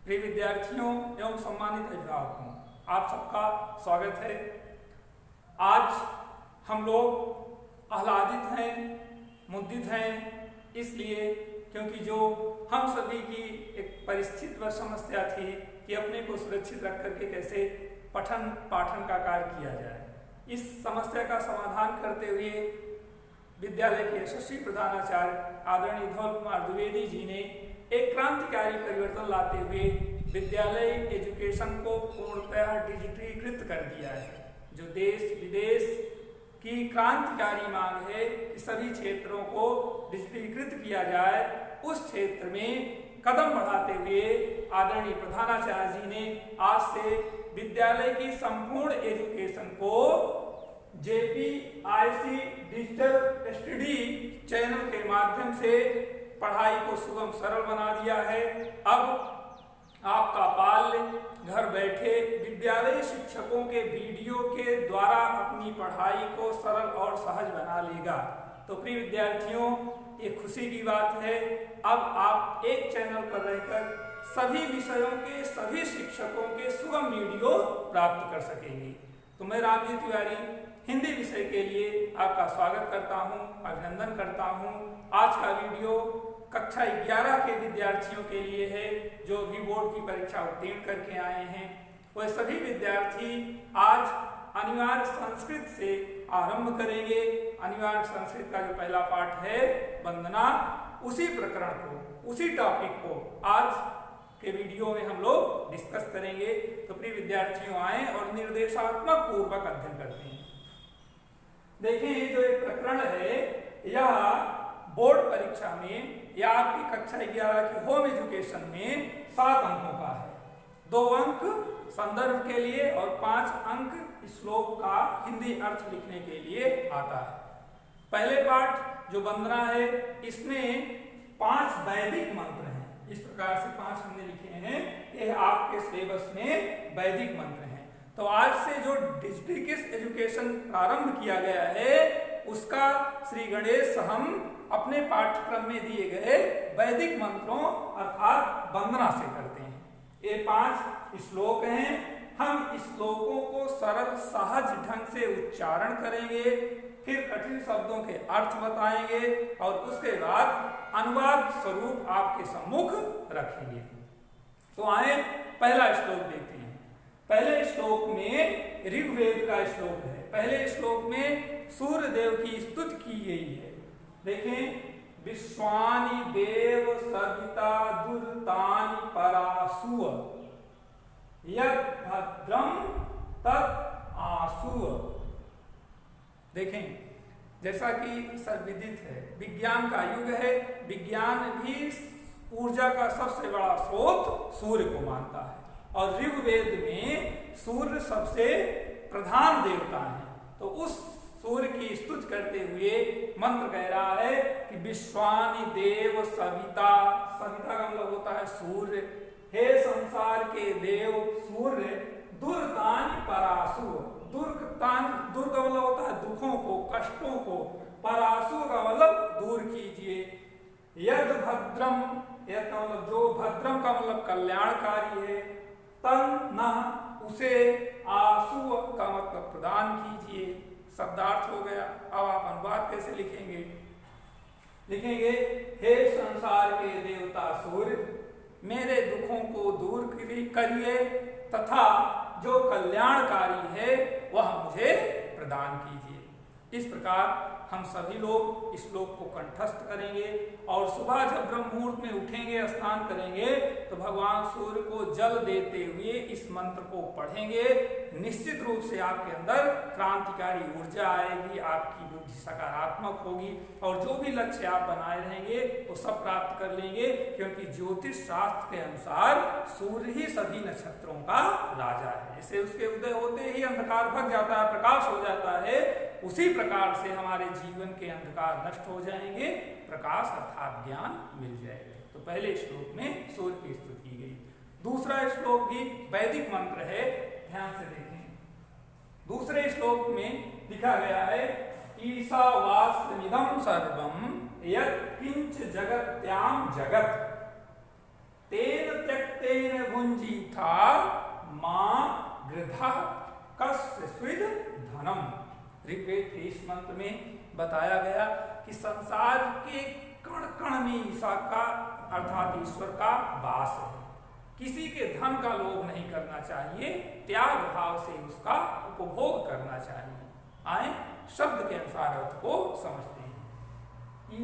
प्रिय विद्यार्थियों एवं सम्मानित अभिभावकों, आप सबका स्वागत है। आज हम लोग आह्लादित हैं, मुद्दित हैं, इसलिए क्योंकि जो हम सभी की एक परिस्थिति व समस्या थी कि अपने को सुरक्षित रख करके कैसे पठन पाठन का कार्य किया जाए, इस समस्या का समाधान करते हुए विद्यालय के यशस्वी प्रधानाचार्य आदरणीय धवल कुमार द्विवेदी जी ने एक क्रांतिकारी परिवर्तन लाते हुए विद्यालय एजुकेशन को पूर्णतः डिजिटलीकृत कर दिया है। जो देश विदेश की क्रांतिकारी मांग है कि सभी क्षेत्रों को डिजिटलीकृत किया जाए, उस क्षेत्र में कदम बढ़ाते हुए आदरणीय प्रधानाचार्य जी ने आज से विद्यालय की संपूर्ण एजुकेशन को JPIC डिजिटल स्टडी चैनल के माध्यम से पढ़ाई को सुगम सरल बना दिया है। अब आपका बाल्य घर बैठे विद्यालय शिक्षकों के वीडियो के द्वारा अपनी पढ़ाई को सरल और सहज बना लेगा। तो प्रिय विद्यार्थियों, ये खुशी की बात है, अब आप एक चैनल पर रहकर सभी विषयों के सभी शिक्षकों के सुगम वीडियो प्राप्त कर सकेंगे। तो मैं रामजी तिवारी हिंदी विषय के लिए आपका स्वागत करता हूं, अभिनंदन करता हूं। आज का वीडियो कक्षा 11 के विद्यार्थियों के लिए है जो भी बोर्ड की परीक्षा उत्तीर्ण करके आए हैं। वह सभी विद्यार्थी आज अनिवार्य संस्कृत से आरंभ करेंगे। अनिवार्य संस्कृत का जो पहला पाठ है वंदना, उसी प्रकरण को, उसी टॉपिक को आज के वीडियो में हम लोग डिस्कस करेंगे। तो प्रिय विद्यार्थियों आए और निर्देशात्मक पूर्वक अध्ययन करते हैं। देखिए, ये जो एक प्रकरण है यह बोर्ड परीक्षा में या आपकी कक्षा 11 की होम एजुकेशन में 7 अंकों का है। 2 अंक संदर्भ के लिए और 5 अंक श्लोक का हिंदी अर्थ लिखने के लिए आता है। पहले पाठ जो वंदना है, इसमें 5 वैदिक मंत्र हैं। इस प्रकार से 5 हमने लिखे हैं, यह आपके सिलेबस में वैदिक मंत्र हैं। तो आज से जो डिजिटल एजुकेशन प्रारंभ किया गया है, उसका श्री गणेश हम अपने पाठ्यक्रम में दिए गए वैदिक मंत्रों अर्थात वंदना से करते हैं। ये 5 श्लोक हैं। हम इस श्लोकों को सरल सहज ढंग से उच्चारण करेंगे, फिर कठिन शब्दों के अर्थ बताएंगे और उसके बाद अनुवाद स्वरूप आपके सम्मुख रखेंगे। तो आए पहला श्लोक देखते हैं। पहले श्लोक में ऋग्वेद का श्लोक है। पहले श्लोक में सूर्य देव की स्तुति की गई है। देखें, विश्वानि देव सविता दुर्तानि परासुव यद भद्रम तत् आसुव। देखें, जैसा कि सर्वविदित है, विज्ञान का युग है। विज्ञान भी ऊर्जा का सबसे बड़ा स्रोत सूर्य को मानता है और ऋग्वेद में सूर्य सबसे प्रधान देवता है। तो उस सूर्य की स्तुति करते हुए मंत्र कह रहा है कि विश्वानि देव सविता, सविता का मतलब होता है सूर्य, हे संसार के देव सूर्य, दुर्तानि परासु, दुर्ग का मतलब होता है दुखों को, कष्टों को, परासु का मतलब दूर कीजिए। यद भद्रम, यद का मतलब जो, भद्रम का मतलब कल्याणकारी है, तन नः उसे, आसु का मतलब प्रदान कीजिए। शब्दार्थ हो गया। अब आप अनुवाद कैसे लिखेंगे? लिखेंगे, हे संसार के देवता सूर्य, मेरे दुखों को दूर करिए तथा जो कल्याणकारी है वह मुझे प्रदान कीजिए। इस प्रकार हम सभी लोग इस श्लोक को कंठस्थ करेंगे और सुबह जब ब्रह्म मुहूर्त में उठेंगे, स्नान करेंगे, तो भगवान सूर्य को जल देते हुए इस मंत्र को पढ़ेंगे। निश्चित रूप से आपके अंदर क्रांतिकारी ऊर्जा आएगी, आपकी बुद्धि सकारात्मक होगी और जो भी लक्ष्य आप बनाए रहेंगे वो सब प्राप्त कर लेंगे, क्योंकि ज्योतिष शास्त्र के अनुसार सूर्य ही सभी नक्षत्रों का राजा है। जैसे उसके उदय होते ही अंधकार भग जाता है, प्रकाश हो जाता है, उसी प्रकार से हमारे जीवन के अंधकार नष्ट हो जाएंगे, प्रकाश अर्थात ज्ञान मिल जाएगा। तो पहले श्लोक में सूर्य की स्तुति की गई। दूसरा श्लोक भी वैदिक मंत्र है, ध्यान से देखें। दूसरे श्लोक में लिखा गया है, ईशावास्यमिदं सर्वं यत् किंच जगत्याम जगत् तेन त्यक्तेन भुञ्जीते मां गृधः कस्य स्विद धनम। ऋग्वेद के इस मंत्र में बताया गया कि संसार के कण कण में ईसा का अर्थात ईश्वर का वास है। किसी के धन का लोभ नहीं करना चाहिए, त्याग भाव से उसका उपभोग करना चाहिए। आए शब्द के अनुसार अर्थ को समझते हैं।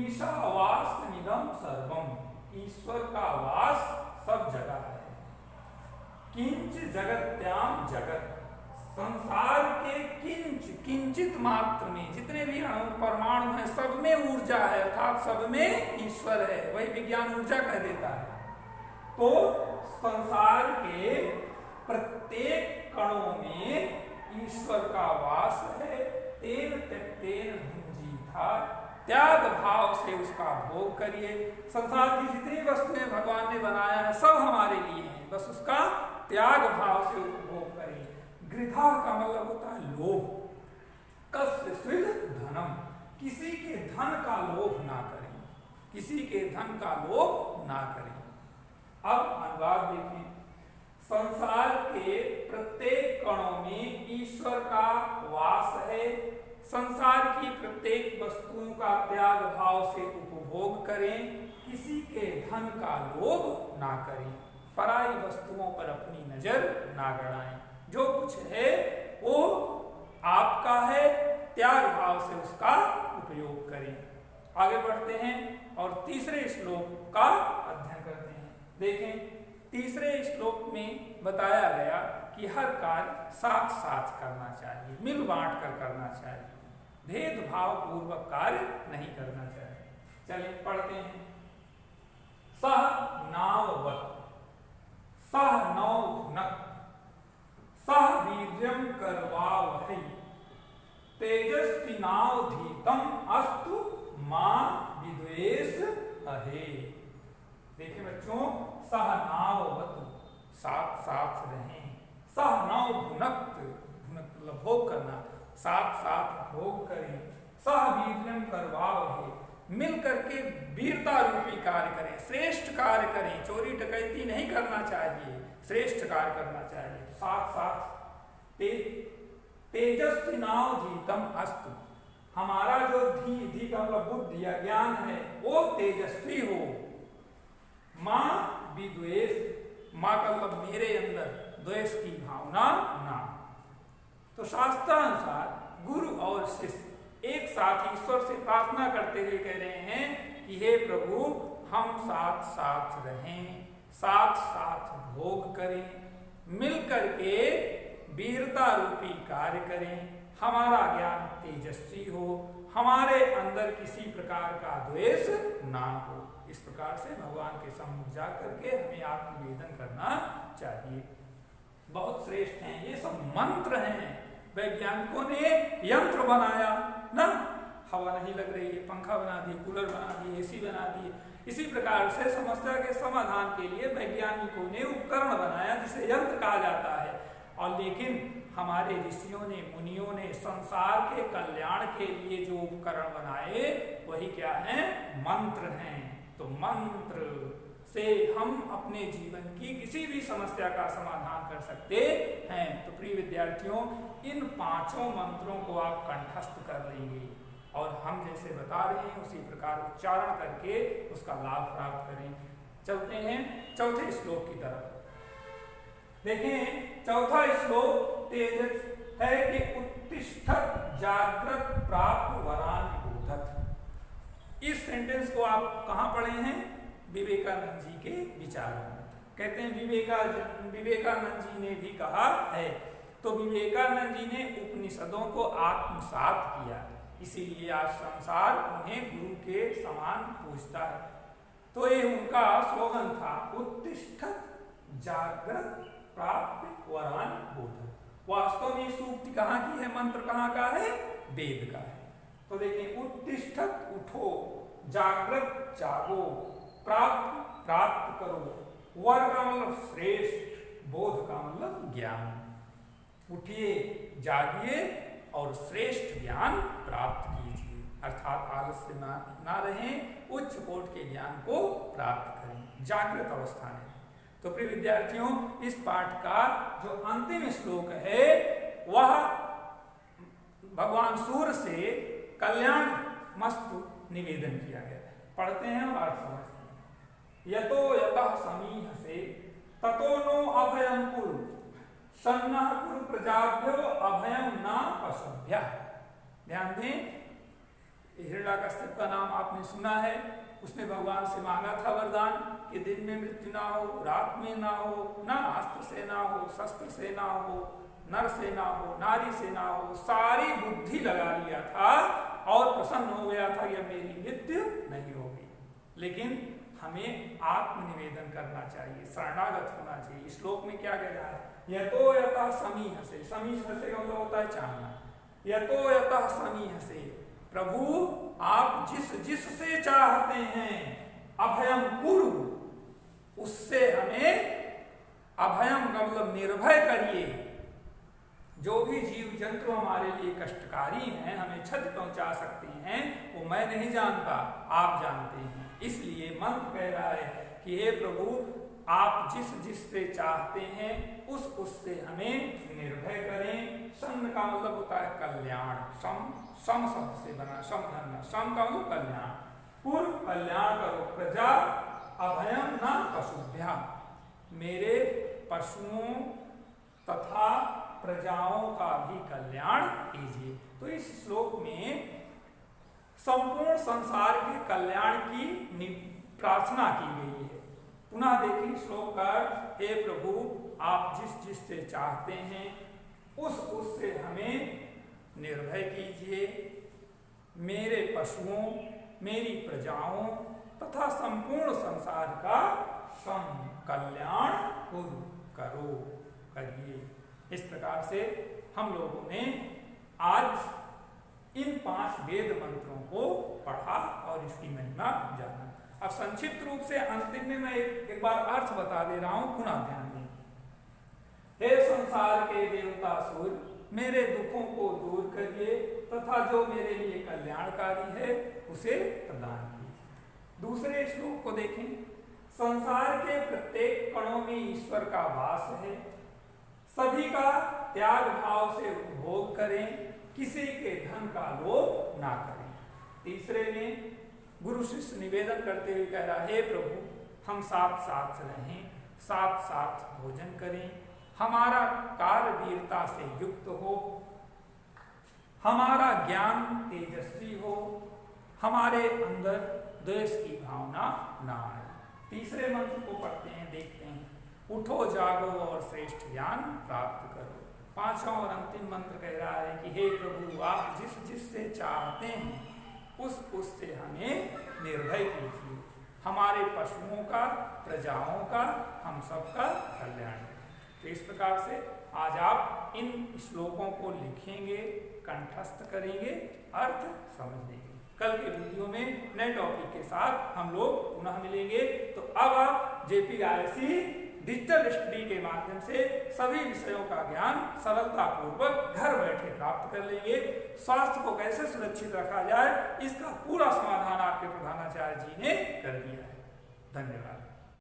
ईशावास्यमिदं सर्वम, ईश्वर का वास सब जगह है। किंच जगत्याम जगत, संसार के किंचित मात्र में जितने भी अणु परमाणु हैं सब में ऊर्जा है, अर्थात सब में ईश्वर है। वही विज्ञान ऊर्जा कह देता है। तो संसार के प्रत्येक कणों में ईश्वर का वास है। तेन त्यक्तेन भुंजीथा, त्याग भाव से उसका भोग करिए। संसार की जितनी वस्तुएं भगवान ने बनाया है सब हमारे लिए हैं, बस उसका त्याग भाव से उपभोग करिए। गृधा का मतलब होता है लोभ। कस्य स्विद धनम, किसी के धन का लोभ ना करें, किसी के धन का लोभ ना करें। अब अनुवाद देखें। संसार के प्रत्येक कणों में ईश्वर का वास है। संसार की प्रत्येक वस्तुओं का त्याग भाव से उपभोग करें, किसी के धन का लोभ ना करें, पराई वस्तुओं पर अपनी नजर ना गड़ाएं। जो कुछ है वो आपका है, त्याग भाव से उसका उपयोग करें। आगे बढ़ते हैं और तीसरे श्लोक का अध्ययन करते हैं। देखें, तीसरे श्लोक में बताया गया कि हर कार्य साथ साथ करना चाहिए, मिल बांट कर करना चाहिए, भेदभाव पूर्वक कार्य नहीं करना चाहिए। चलिए पढ़ते हैं। सह नाववत् सह नौभुनक् सह वीर्यं कर्वावहै तेजस्विनावधीतं अस्तु मां विद्वेषहि। देखिए बच्चों, सह नाववतु, साथ साथ रहें। सह नौ भुनक्त, मतलब भोग करना, साथ साथ भोग करें। सह वीर्यं करवावहै, मिल करके वीरता रूपी कार्य करें, श्रेष्ठ कार्य करें। चोरी डकैती नहीं करना चाहिए, श्रेष्ठ कार्य करना चाहिए। साथ साथ तेजस्विनावधीतम अस्तु, हमारा जो धी का मतलब बुद्धि या ज्ञान है वो तेजस्वी हो। मां विद्वेष, मां का मतलब मेरे अंदर द्वेष की भावना ना। तो शास्त्रानुसार गुरु और शिष्य एक साथ ईश्वर से प्रार्थना करते हुए कह रहे हैं कि हे प्रभु, हम साथ साथ रहें, साथ साथ भोग करें, मिल करके वीरता रूपी कार्य करें, हमारा ज्ञान तेजस्वी हो, हमारे अंदर किसी प्रकार का द्वेष ना हो। इस प्रकार से भगवान के सम्मुख जा करके हमें आत्मनिवेदन करना चाहिए। बहुत श्रेष्ठ हैं ये सब मंत्र हैं। वैज्ञानिकों ने यंत्र बनाया ना, हवा नहीं लग रही है, पंखा बना दिए, कूलर बना दिए, एसी बना दिए। इसी प्रकार से समस्या के समाधान के लिए वैज्ञानिकों ने उपकरण बनाया जिसे यंत्र कहा जाता है। और लेकिन हमारे ऋषियों ने, मुनियों ने संसार के कल्याण के लिए जो उपकरण बनाए वही क्या है? मंत्र हैं। तो मंत्र से हम अपने जीवन की किसी भी समस्या का समाधान कर सकते हैं। तो प्रिय विद्यार्थियों, इन 5 मंत्रों को आप कंठस्थ कर लेंगे और हम जैसे बता रहे हैं उसी प्रकार उच्चारण करके उसका लाभ प्राप्त करें। चलते हैं चौथे श्लोक की तरफ। देखें, चौथा श्लोक तेजस है कि उत्तिष्ठत जागृत प्राप्त वरान बोधत। इस सेंटेंस को आप कहाँ पढ़े हैं? विवेकानंद जी के विचारों में। कहते हैं विवेकानंद जी ने भी कहा है। तो विवेकानंद जी ने उपनिषदों को आत्मसात किया, इसीलिए आज संसार उन्हें गुरु के समान पूजता है। तो ये उनका स्लोगन था, उत्तिष्ठत जागृत प्राप्त वरान बोधत। वास्तव में सूक्ति कहाँ की है? मंत्र कहाँ का है? वेद का है। तो देखिए, उत्तिष्ठत उठो, जागृत जागो, प्राप्त प्राप्त करो, वर का मतलब श्रेष्ठ, बोध का मतलब ज्ञान। उठिए, जागिए और श्रेष्ठ ज्ञान प्राप्त कीजिए, अर्थात आलस्य ना रहें, उच्च कोटि के ज्ञान को प्राप्त करें, जागृत अवस्था में। तो प्रिय विद्यार्थियों, इस पाठ का जो अंतिम श्लोक है वह भगवान सूर्य से कल्याण मस्तु निवेदन किया गया है। पढ़ते हैं और अर्थ समझते हैं। यतो यतः समीहसे ततो नो अभयं कुरु सन्नः कुरु प्रजाभ्यो अभयं न पशुभ्यः। ध्यान दें, हिरण्यकश्यप का नाम आपने सुना है। उसने भगवान से मांगा था वरदान कि दिन में मृत्यु ना हो, रात में ना हो, ना अस्त्र से ना हो, शस्त्र से ना हो, नर से ना हो, नारी से ना हो। सारी बुद्धि लगा लिया था और प्रसन्न हो गया था कि मेरी मृत्यु नहीं होगी। लेकिन हमें आत्मनिवेदन करना चाहिए, शरणागत होना चाहिए। श्लोक में क्या कह रहा है? यतो यतः समीहसे, समीहसे का मतलब होता है चाहना। यतो यतः समीहसे, प्रभु आप जिस से चाहते हैं अभयम कुरु, उससे हमें अभयम का मतलब निर्भय करिए। जो भी जीव जंतु हमारे लिए कष्टकारी हैं, हमें क्षति पहुंचा सकते हैं, वो मैं नहीं जानता, आप जानते हैं। इसलिए मंत्र कह रहा है कि हे प्रभु आप जिस से चाहते हैं उससे हमें निर्भय करें। सम का मतलब होता है कल्याण, सम शब्द से बना, समधन्य, सम का मतलब कल्याण। पूर्व कल्याण करो प्रजा अभयम न पशुभ्या, मेरे पशुओं तथा प्रजाओं का भी कल्याण कीजिए। तो इस श्लोक में संपूर्ण संसार के कल्याण की प्रार्थना की गई है। पुनः देखिए श्लोक का, हे प्रभु आप जिस से चाहते हैं उससे हमें निर्भय कीजिए। मेरे पशुओं, मेरी प्रजाओं तथा संपूर्ण संसार का कल्याण करो, करिए। इस प्रकार से हम लोगों ने आज इन 5 वेद मंत्रों को पढ़ा और इसकी महिमा जाना। अब संक्षिप्त रूप से अंतिम में मैं एक बार अर्थ बता दे रहा हूं, पुनः ध्यान दें। हे संसार के देवता सूर्य, मेरे दुखों को दूर करिए तथा जो मेरे लिए कल्याणकारी है उसे प्रदान कीजिए। दूसरे श्लोक को देखें। संसार के प्रत्येक कणों में ईश्वर का वास है, सभी का त्याग भाव से उपभोग करें, किसी के धन का लोभ ना करें। तीसरे में गुरु शिष्य निवेदन करते हुए कह रहा है, हे प्रभु हम साथ साथ रहें, साथ साथ भोजन करें, हमारा कार्य वीरता से युक्त हो, हमारा ज्ञान तेजस्वी हो, हमारे अंदर द्वेष की भावना ना आए। तीसरे मंत्र को पढ़ते हैं, देखते हैं। उठो जागो और श्रेष्ठ ज्ञान प्राप्त करो। पांचवा और अंतिम मंत्र कह रहा है कि हे प्रभु आप जिस से चाहते हैं उससे हमें निर्भय कीजिए, हमारे पशुओं का, प्रजाओं का, हम सबका कल्याण। तो इस प्रकार से आज आप इन श्लोकों को लिखेंगे, कंठस्थ करेंगे, अर्थ समझ लेंगे। कल के वीडियो में नए टॉपिक के साथ हम लोग पुनः मिलेंगे। तो अब आप JPISC डिजिटल स्टडी के माध्यम से सभी विषयों का ज्ञान सरलतापूर्वक घर बैठे प्राप्त कर लेंगे। स्वास्थ्य को कैसे सुरक्षित रखा जाए इसका पूरा समाधान आपके प्रधानाचार्य जी ने कर दिया है। धन्यवाद।